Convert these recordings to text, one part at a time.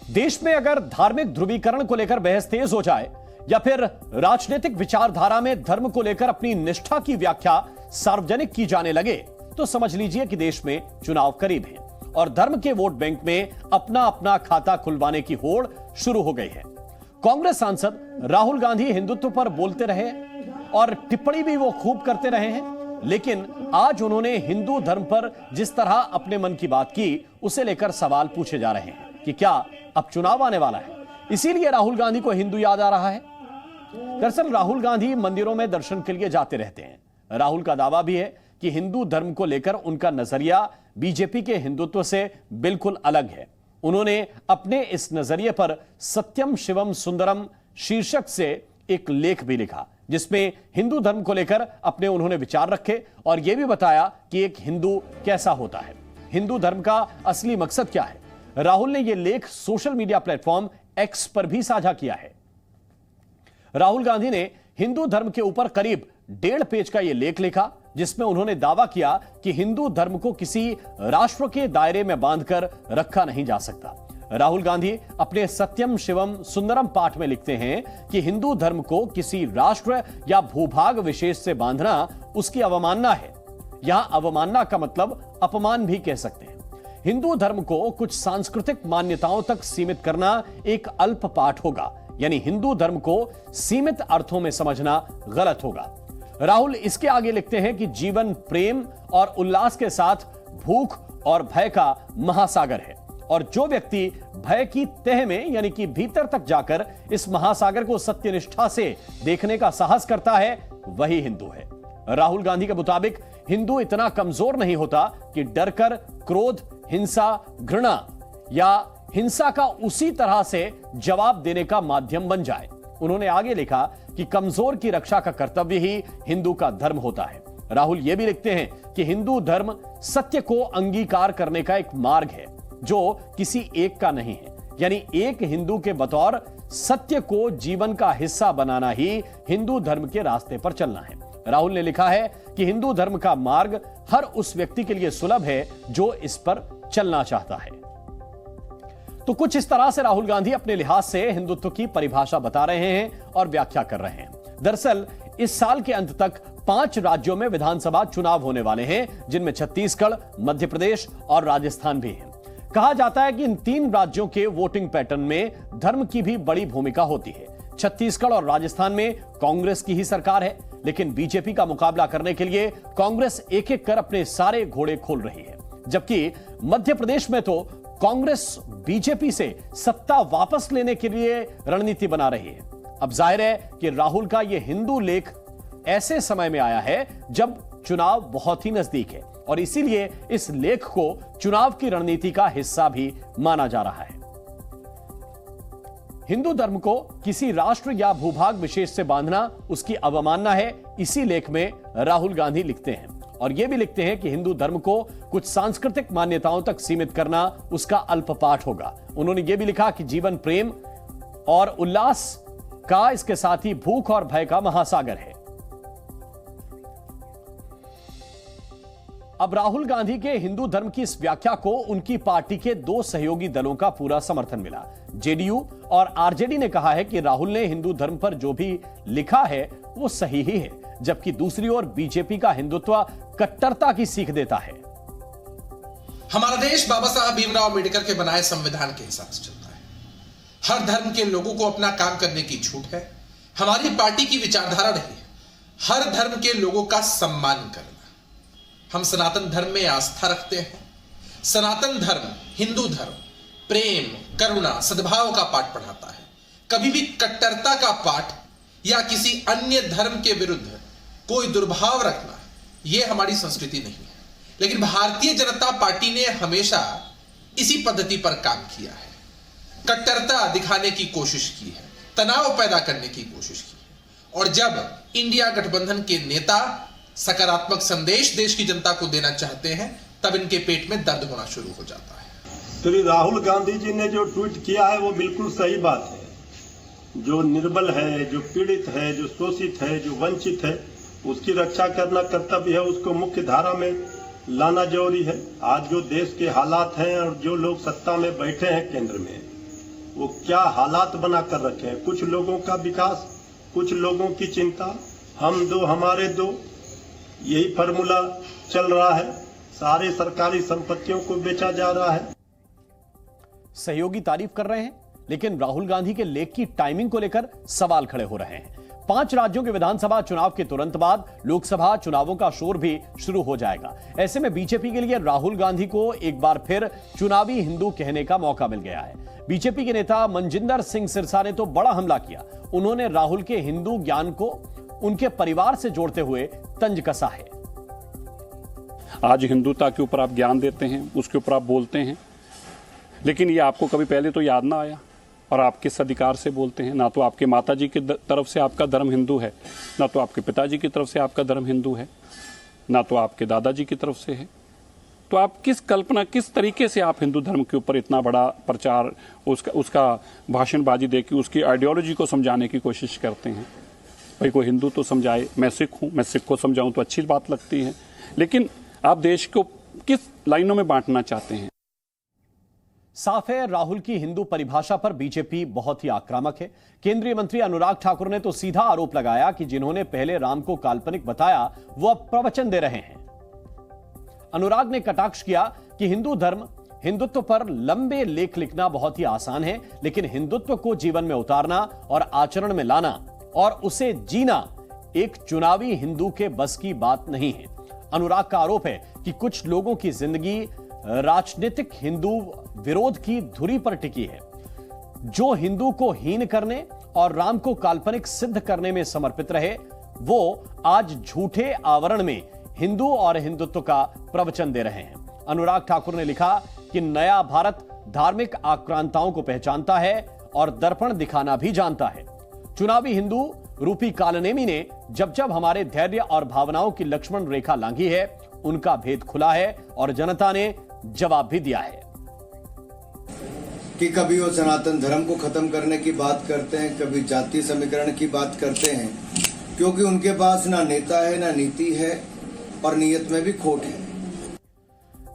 देश में अगर धार्मिक ध्रुवीकरण को लेकर बहस तेज हो जाए या फिर राजनीतिक विचारधारा में धर्म को लेकर अपनी निष्ठा की व्याख्या सार्वजनिक की जाने लगे तो समझ लीजिए कि देश में चुनाव करीब है और धर्म के वोट बैंक में अपना अपना खाता खुलवाने की होड़ शुरू हो गई है। कांग्रेस सांसद राहुल गांधी हिंदुत्व पर बोलते रहे और टिप्पणी भी वो खूब करते रहे हैं, लेकिन आज उन्होंने हिंदू धर्म पर जिस तरह अपने मन की बात की उसे लेकर सवाल पूछे जा रहे हैं कि क्या अब चुनाव आने वाला है, इसीलिए राहुल गांधी को हिंदू याद आ रहा है। दरअसल राहुल गांधी मंदिरों में दर्शन के लिए जाते रहते हैं। राहुल का दावा भी है कि हिंदू धर्म को लेकर उनका नजरिया बीजेपी के हिंदुत्व से बिल्कुल अलग है। उन्होंने अपने इस नजरिए पर सत्यम शिवम सुंदरम शीर्षक से एक लेख भी लिखा जिसमें हिंदू धर्म को लेकर अपने उन्होंने विचार रखे और यह भी बताया कि एक हिंदू कैसा होता है, हिंदू धर्म का असली मकसद क्या है। राहुल ने यह लेख सोशल मीडिया प्लेटफॉर्म एक्स पर भी साझा किया है। राहुल गांधी ने हिंदू धर्म के ऊपर करीब 1.5 पेज का यह लेख लिखा जिसमें उन्होंने दावा किया कि हिंदू धर्म को किसी राष्ट्र के दायरे में बांधकर रखा नहीं जा सकता। राहुल गांधी अपने सत्यम शिवम सुंदरम पाठ में लिखते हैं कि हिंदू धर्म को किसी राष्ट्र या भूभाग विशेष से बांधना उसकी अवमानना है। यहां अवमानना का मतलब अपमान भी कह सकते हैं। हिंदू धर्म को कुछ सांस्कृतिक मान्यताओं तक सीमित करना एक अल्प पाठ होगा, यानी हिंदू धर्म को सीमित अर्थों में समझना गलत होगा। राहुल इसके आगे लिखते हैं कि जीवन प्रेम और उल्लास के साथ भूख और भय का महासागर है और जो व्यक्ति भय की तह में यानी कि भीतर तक जाकर इस महासागर को सत्यनिष्ठा से देखने का साहस करता है वही हिंदू है। राहुल गांधी के मुताबिक हिंदू इतना कमजोर नहीं होता कि डरकर क्रोध, हिंसा, घृणा या हिंसा का उसी तरह से जवाब देने का माध्यम बन जाए। उन्होंने आगे लिखा कि कमजोर की रक्षा का कर्तव्य ही हिंदू का धर्म होता है। राहुल यह भी लिखते हैं कि हिंदू धर्म सत्य को अंगीकार करने का एक मार्ग है जो किसी एक का नहीं है, यानी एक हिंदू के बतौर सत्य को जीवन का हिस्सा बनाना ही हिंदू धर्म के रास्ते पर चलना है। राहुल ने लिखा है कि हिंदू धर्म का मार्ग हर उस व्यक्ति के लिए सुलभ है जो इस पर चलना चाहता है। तो कुछ इस तरह से राहुल गांधी अपने लिहाज से हिंदुत्व की परिभाषा बता रहे हैं और व्याख्या कर रहे हैं। दरअसल इस साल के अंत तक 5 राज्यों में विधानसभा चुनाव होने वाले हैं जिनमें छत्तीसगढ़, मध्य प्रदेश और राजस्थान भी हैं। कहा जाता है कि इन 3 राज्यों के वोटिंग पैटर्न में धर्म की भी बड़ी भूमिका होती है। छत्तीसगढ़ और राजस्थान में कांग्रेस की ही सरकार है, लेकिन बीजेपी का मुकाबला करने के लिए कांग्रेस एक एक कर अपने सारे घोड़े खोल रही है, जबकि मध्य प्रदेश में तो कांग्रेस बीजेपी से सत्ता वापस लेने के लिए रणनीति बना रही है। अब जाहिर है कि राहुल का यह हिंदू लेख ऐसे समय में आया है जब चुनाव बहुत ही नजदीक है और इसीलिए इस लेख को चुनाव की रणनीति का हिस्सा भी माना जा रहा है। हिंदू धर्म को किसी राष्ट्र या भूभाग विशेष से बांधना उसकी अवमानना है, इसी लेख में राहुल गांधी लिखते हैं और यह भी लिखते हैं कि हिंदू धर्म को कुछ सांस्कृतिक मान्यताओं तक सीमित करना उसका अल्प पाठ होगा। उन्होंने यह भी लिखा कि जीवन प्रेम और उल्लास का, इसके साथ ही भूख और भय का महासागर है। अब राहुल गांधी के हिंदू धर्म की इस व्याख्या को उनकी पार्टी के 2 सहयोगी दलों का पूरा समर्थन मिला। जेडीयू और आरजेडी ने कहा है कि राहुल ने हिंदू धर्म पर जो भी लिखा है वो सही ही है, जबकि दूसरी ओर बीजेपी का हिंदुत्व कट्टरता की सीख देता है। हमारा देश बाबा साहब भीमराव अम्बेडकर के बनाए संविधान के हिसाब से चलता है। हर धर्म के लोगों को अपना काम करने की छूट है। हमारी पार्टी की विचारधारा रही है हर धर्म के लोगों का सम्मान करना। हम सनातन धर्म में आस्था रखते हैं। सनातन धर्म, हिंदू धर्म प्रेम, करुणा, सद्भाव का पाठ पढ़ाता है। कभी भी कट्टरता का पाठ या किसी अन्य धर्म के विरुद्ध कोई दुर्भाव रखना, यह हमारी संस्कृति नहीं है। लेकिन भारतीय जनता पार्टी ने हमेशा इसी पद्धति पर काम किया है। कट्टरता दिखाने की कोशिश की है, तनाव पैदा करने की कोशिश की है और जब इंडिया गठबंधन के नेता सकारात्मक संदेश देश की जनता को देना चाहते हैं तब इनके पेट में दर्द होना शुरू हो जाता है। तो राहुल गांधी जी ने जो ट्वीट किया है वो बिल्कुल सही बात है। जो निर्बल है, जो पीड़ित है, जो शोषित है, जो वंचित है, उसकी रक्षा करना कर्तव्य है। उसको मुख्य धारा में लाना जरूरी है। आज जो देश के हालात हैं और जो लोग सत्ता में बैठे हैं केंद्र में, वो क्या हालात बना कर रखे हैं। कुछ लोगों का विकास, कुछ लोगों की चिंता, हम दो हमारे दो, यही फार्मूला चल रहा है। सारे सरकारी संपत्तियों को बेचा जा रहा है। सहयोगी तारीफ कर रहे हैं, लेकिन राहुल गांधी के लेख की टाइमिंग को लेकर सवाल खड़े हो रहे हैं। 5 राज्यों के विधानसभा चुनाव के तुरंत बाद लोकसभा चुनावों का शोर भी शुरू हो जाएगा। ऐसे में बीजेपी के लिए राहुल गांधी को एक बार फिर चुनावी हिंदू कहने का मौका मिल गया है। बीजेपी के नेता मनजिंदर सिंह सिरसा ने तो बड़ा हमला किया। उन्होंने राहुल के हिंदू ज्ञान को उनके परिवार से जोड़ते हुए तंज कसा है। आज हिंदुता के ऊपर आप ज्ञान देते हैं, उसके ऊपर आप बोलते हैं, लेकिन ये आपको कभी पहले तो याद ना आया और आप किस अधिकार से बोलते हैं। ना तो आपके माताजी की तरफ से आपका धर्म हिंदू है, ना तो आपके पिताजी की तरफ से आपका धर्म हिंदू है, ना तो आपके दादाजी की तरफ से है। तो आप किस तरीके से आप हिंदू धर्म के ऊपर इतना बड़ा प्रचार, उसका भाषणबाजी देके उसकी आइडियोलॉजी को समझाने की कोशिश करते हैं। भाई कोई हिंदू तो समझाए, मैं सिख हूं, मैं सिख को समझाऊं तो अच्छी बात लगती है, लेकिन आप देश को किस लाइनों में बांटना चाहते हैं। साफ है, राहुल की हिंदू परिभाषा पर बीजेपी बहुत ही आक्रामक है। केंद्रीय मंत्री अनुराग ठाकुर ने तो सीधा आरोप लगाया कि जिन्होंने पहले राम को काल्पनिक बताया वो अब प्रवचन दे रहे हैं। अनुराग ने कटाक्ष किया कि हिंदुत्व पर लंबे लेख लिखना बहुत ही आसान है, लेकिन हिंदुत्व को जीवन में उतारना और आचरण में लाना और उसे जीना एक चुनावी हिंदू के बस की बात नहीं है। अनुराग का आरोप है कि कुछ लोगों की जिंदगी राजनीतिक हिंदू विरोध की धुरी पर टिकी है। जो हिंदू को हीन करने और राम को काल्पनिक सिद्ध करने में समर्पित रहे, वो आज झूठे आवरण में हिंदू और हिंदुत्व का प्रवचन दे रहे हैं। अनुराग ठाकुर ने लिखा कि नया भारत धार्मिक आक्रांताओं को पहचानता है और दर्पण दिखाना भी जानता है। चुनावी हिंदू रूपी कालनेमी ने जब जब हमारे धैर्य और भावनाओं की लक्ष्मण रेखा लांघी है, उनका भेद खुला है और जनता ने जवाब भी दिया है। कि कभी वो सनातन धर्म को खत्म करने की बात करते हैं, कभी जातीय समीकरण की बात करते हैं, क्योंकि उनके पास ना नेता है, ना नीति है और नीयत में भी खोट है।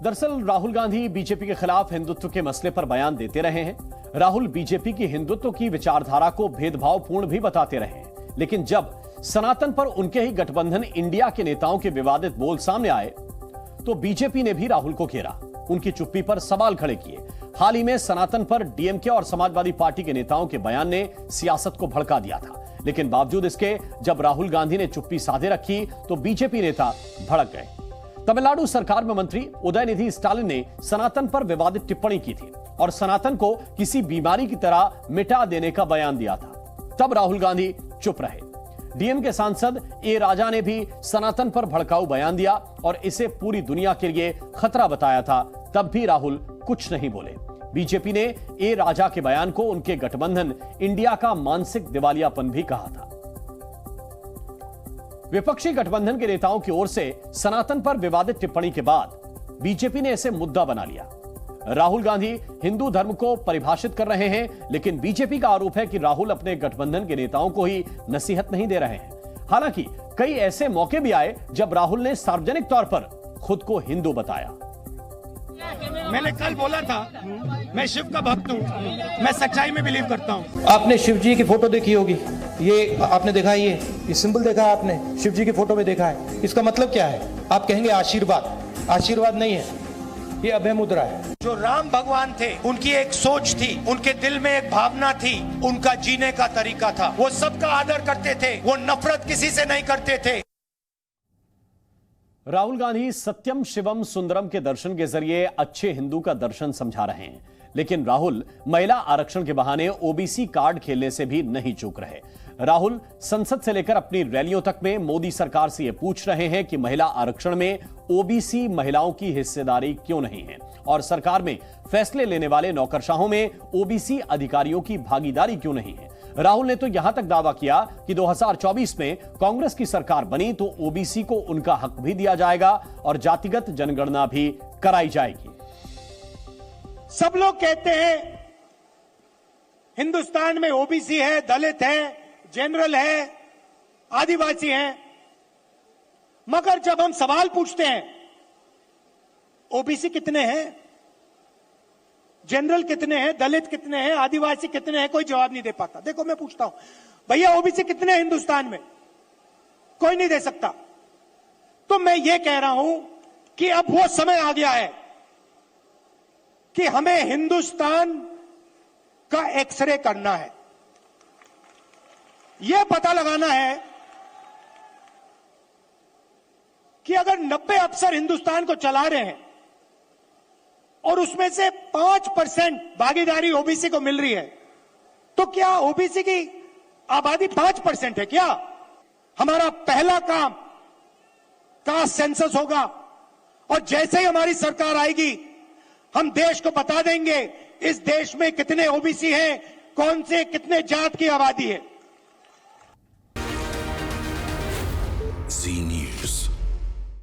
दरअसल राहुल गांधी बीजेपी के खिलाफ हिंदुत्व के मसले पर बयान देते रहे हैं। राहुल बीजेपी की हिंदुत्व की विचारधारा को भेदभावपूर्ण भी बताते रहे हैं, लेकिन जब सनातन पर उनके ही गठबंधन इंडिया के नेताओं के विवादित बोल सामने आए तो बीजेपी ने भी राहुल को घेरा, उनकी चुप्पी पर सवाल खड़े किए। हाल ही में सनातन पर डीएमके और समाजवादी पार्टी के नेताओं के बयान ने सियासत को भड़का दिया था, लेकिन बावजूद इसके जब राहुल गांधी ने चुप्पी साधे रखी तो बीजेपी नेता भड़क गए। तमिलनाडु सरकार में मंत्री उदयनिधि स्टालिन ने सनातन पर विवादित टिप्पणी की थी और सनातन को किसी बीमारी की तरह मिटा देने का बयान दिया था। तब राहुल गांधी चुप रहे। डीएमके सांसद ए राजा ने भी सनातन पर भड़काऊ बयान दिया और इसे पूरी दुनिया के लिए खतरा बताया था, तब भी राहुल कुछ नहीं बोले। बीजेपी ने ए राजा के बयान को उनके गठबंधन इंडिया का मानसिक दिवालियापन भी कहा था। विपक्षी गठबंधन के नेताओं की ओर से सनातन पर विवादित टिप्पणी के बाद बीजेपी ने इसे मुद्दा बना लिया। राहुल गांधी हिंदू धर्म को परिभाषित कर रहे हैं, लेकिन बीजेपी का आरोप है कि राहुल अपने गठबंधन के नेताओं को ही नसीहत नहीं दे रहे हैं। हालांकि कई ऐसे मौके भी आए जब राहुल ने सार्वजनिक तौर पर खुद को हिंदू बताया। मैंने कल बोला था, मैं शिव का भक्त हूँ, मैं सच्चाई में बिलीव करता हूँ। आपने शिव जी की फोटो देखी होगी, ये आपने देखा है, ये सिंबल देखा है आपने, शिव जी की फोटो में देखा है। इसका मतलब क्या है? आप कहेंगे आशीर्वाद। आशीर्वाद नहीं है, ये अभय मुद्रा है। जो राम भगवान थे, उनकी एक सोच थी, उनके दिल में एक भावना थी, उनका जीने का तरीका था। वो सबका आदर करते थे, वो नफरत किसी से नहीं करते थे। राहुल गांधी सत्यम शिवम सुंदरम के दर्शन के जरिए अच्छे हिंदू का दर्शन समझा रहे हैं, लेकिन राहुल महिला आरक्षण के बहाने ओबीसी कार्ड खेलने से भी नहीं चूक रहे। राहुल संसद से लेकर अपनी रैलियों तक में मोदी सरकार से यह पूछ रहे हैं कि महिला आरक्षण में ओबीसी महिलाओं की हिस्सेदारी क्यों नहीं है और सरकार में फैसले लेने वाले नौकरशाहों में ओबीसी अधिकारियों की भागीदारी क्यों नहीं है। राहुल ने तो यहां तक दावा किया कि 2024 में कांग्रेस की सरकार बनी तो ओबीसी को उनका हक भी दिया जाएगा और जातिगत जनगणना भी कराई जाएगी। सब लोग कहते हैं हिंदुस्तान में ओबीसी है, दलित है, जनरल है, आदिवासी है, मगर जब हम सवाल पूछते हैं ओबीसी कितने हैं, जनरल कितने हैं, दलित कितने हैं, आदिवासी कितने हैं, कोई जवाब नहीं दे पाता। देखो मैं पूछता हूं, भैया ओबीसी कितने हैं हिंदुस्तान में? कोई नहीं दे सकता। तो मैं ये कह रहा हूं कि अब वो समय आ गया है कि हमें हिंदुस्तान का एक्सरे करना है। यह पता लगाना है कि अगर 90 अफसर हिंदुस्तान को चला रहे हैं और उसमें से 5% भागीदारी ओबीसी को मिल रही है, तो क्या ओबीसी की आबादी 5% है क्या? हमारा पहला काम कास्ट सेंसस होगा और जैसे ही हमारी सरकार आएगी हम देश को बता देंगे इस देश में कितने ओबीसी हैं, कौन से कितने जात की आबादी है।